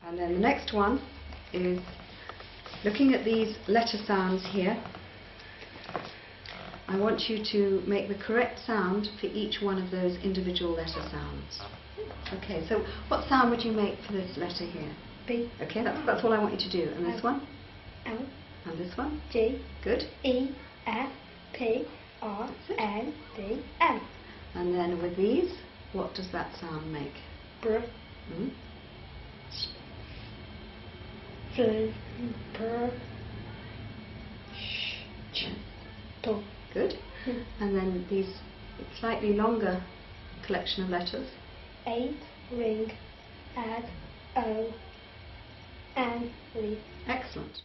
And then the next one is looking at these letter sounds here. I want you to make the correct sound for each one of those individual letter sounds. Okay, so what sound would you make for this letter here? B. Okay, that's all I want you to do. And this one? L. And this one? G. Good. E. F. P. R. N. D. M. And then with these, what does that sound make? Br. Hmm? Fl. Br. Sh. Ch. P. Good. And then these slightly longer collection of letters. 8. Ring. Add. O. N. Leaf. Excellent.